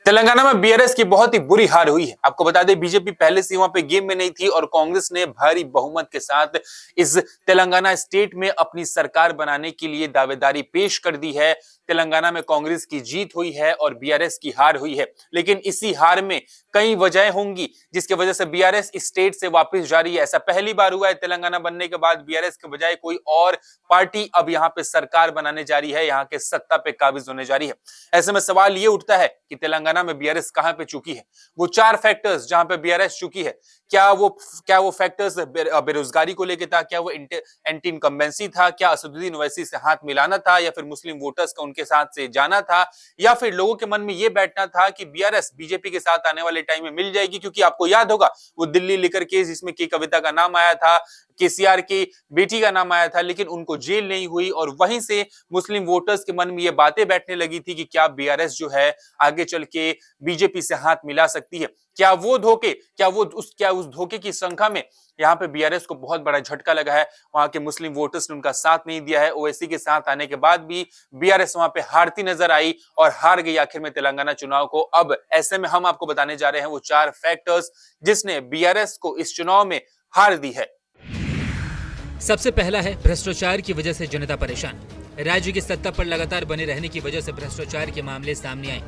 तेलंगाना में बीआरएस की बहुत ही बुरी हार हुई है। आपको बता दें, बीजेपी पहले से वहां पे गेम में नहीं थी और कांग्रेस ने भारी बहुमत के साथ इस तेलंगाना स्टेट में अपनी सरकार बनाने के लिए दावेदारी पेश कर दी है। तेलंगाना में कांग्रेस की जीत हुई है और बीआरएस की हार हुई है, लेकिन इसी हार में कई वजह होंगी जिसकी वजह से बीआरएस इस स्टेट से वापस जा रही है। ऐसा पहली बार हुआ है तेलंगाना बनने के बाद बीआरएस के बजाय कोई और पार्टी अब यहाँ पे सरकार बनाने जा रही है, यहाँ के सत्ता पे काबिज होने जा रही है। ऐसे में सवाल ये उठता है कि तेलंगाना में बीआरएस कहां पे चुकी है। वो 4 फैक्टर्स जहां पे बीआरएस चुकी है, क्या वो फैक्टर्स बेरोजगारी को लेकर था, क्या वो एंटी इनकम्बेंसी था, क्या असदुद्दीन ओवैसी से हाथ मिलाना था, या फिर मुस्लिम वोटर्स का उनके साथ से जाना था, या फिर लोगों के मन में ये बैठना था कि बीआरएस बीजेपी के साथ आने वाले टाइम में मिल जाएगी। क्योंकि आपको याद होगा वो दिल्ली लिकर केस जिसमें के कविता का नाम आया था, केसीआर की बेटी का नाम आया था, लेकिन उनको जेल नहीं हुई और वहीं से मुस्लिम वोटर्स के मन में ये बातें बैठने लगी थी कि क्या बीआरएस जो है आगे चल के बीजेपी से हाथ मिला सकती है। क्या उस धोखे की संख्या में यहाँ पे बीआरएस को बहुत बड़ा झटका लगा है। वहां के मुस्लिम वोटर्स ने उनका साथ नहीं दिया है। ओवैसी के साथ आने के बाद भी बीआरएस वहां पे हारती नजर आई और हार गई आखिर में तेलंगाना चुनाव को। अब ऐसे में हम आपको बताने जा रहे हैं वो 4 फैक्टर्स जिसने बीआरएस को इस चुनाव में हार दी है। सबसे पहला है भ्रष्टाचार की वजह से जनता परेशान। राज्य की सत्ता पर लगातार बने रहने की वजह से भ्रष्टाचार के मामले सामने आए।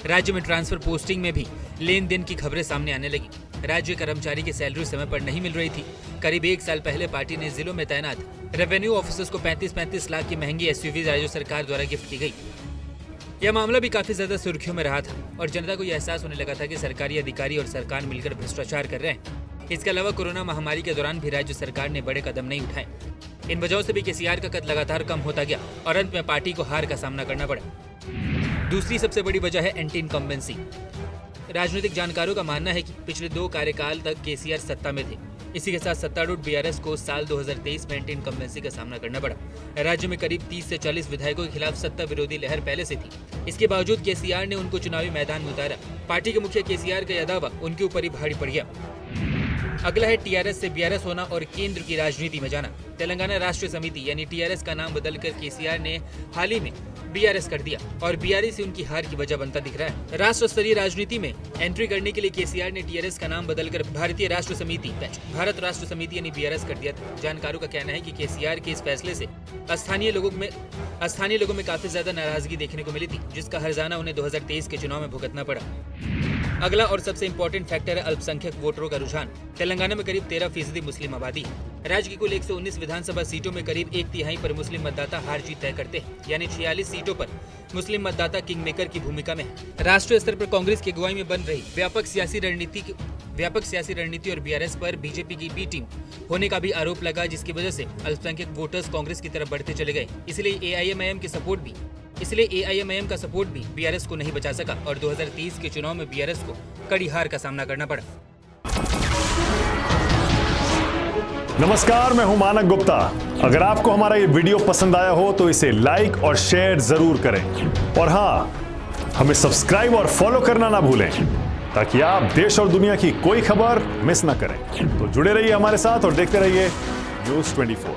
राज्य में ट्रांसफर पोस्टिंग में भी लेन देन की खबरें सामने आने लगी। राज्य कर्मचारी की सैलरी समय पर नहीं मिल रही थी। करीब 1 साल पहले पार्टी ने जिलों में तैनात रेवेन्यू ऑफिसर्स को 35-35 लाख की महंगी एसयूवी राज्य सरकार द्वारा गिफ्ट की गई। यह मामला भी काफी ज्यादा सुर्खियों में रहा था और जनता को यह एहसास होने लगा था कि सरकारी अधिकारी और सरकार मिलकर भ्रष्टाचार कर रहे हैं। इसके अलावा कोरोना महामारी के दौरान भी राज्य सरकार ने बड़े कदम नहीं उठाए। इन वजहों से भी केसीआर का कद लगातार कम होता गया और अंत में पार्टी को हार का सामना करना पड़ा। दूसरी सबसे बड़ी वजह है एंटी इनकम्बेंसी। राजनीतिक जानकारों का मानना है कि पिछले 2 कार्यकाल तक केसीआर सत्ता में थे। इसी के साथ सत्तारूढ़ बीआरएस को साल 2023 में एंटी इनकम्बेंसी का सामना करना पड़ा। राज्य में करीब 30 से 40 विधायकों के खिलाफ सत्ता विरोधी लहर पहले से थी। इसके बावजूद केसीआर ने उनको चुनावी मैदान में उतारा। पार्टी के मुखिया केसीआर का यह दावा उनके ऊपर ही भारी पड़ गया। अगला है टीआरएस से बीआरएस होना और केंद्र की राजनीति में जाना। तेलंगाना राष्ट्र समिति यानी टीआरएस का नाम बदलकर केसीआर ने हाल ही में बीआरएस कर दिया और बीआरएस से उनकी हार की वजह बनता दिख रहा है। राष्ट्र स्तरीय राजनीति में एंट्री करने के लिए केसीआर ने टीआरएस का नाम बदलकर भारत राष्ट्र समिति यानी बीआरएस कर दिया था। जानकारों का कहना है कि केसीआर के इस फैसले से स्थानीय लोगों में काफी ज्यादा नाराजगी देखने को मिली थी, जिसका हर्जाना उन्हें 2023 के चुनाव में भुगतना पड़ा। अगला और सबसे इम्पोर्टेंट फैक्टर है अल्पसंख्यक वोटरों का रुझान। तेलंगाना में करीब 13% मुस्लिम आबादी है। राज्य की कुल 119 विधानसभा सीटों में करीब 1/3 पर मुस्लिम मतदाता हार जीत तय करते हैं, यानी 46 सीटों पर मुस्लिम मतदाता किंग मेकर की भूमिका में है। राष्ट्रीय स्तर पर कांग्रेस की अगुवाई में बन रही व्यापक सियासी रणनीति और बीआरएस पर बीजेपी की बी टीम होने का भी आरोप लगा, जिसकी वजह से अल्पसंख्यक वोटर्स कांग्रेस की तरफ बढ़ते चले गए। इसलिए एआईएमआईएम का सपोर्ट भी बीआरएस को नहीं बचा सका और 2023 के चुनाव में बीआरएस को कड़ी हार का सामना करना पड़ा। नमस्कार, मैं हूं मानक गुप्ता। अगर आपको हमारा ये वीडियो पसंद आया हो तो इसे लाइक और शेयर जरूर करें और हाँ, हमें सब्सक्राइब और फॉलो करना ना भूलें ताकि आप देश और दुनिया की कोई खबर मिस ना करें। तो जुड़े रहिए हमारे साथ और देखते रहिए News 24।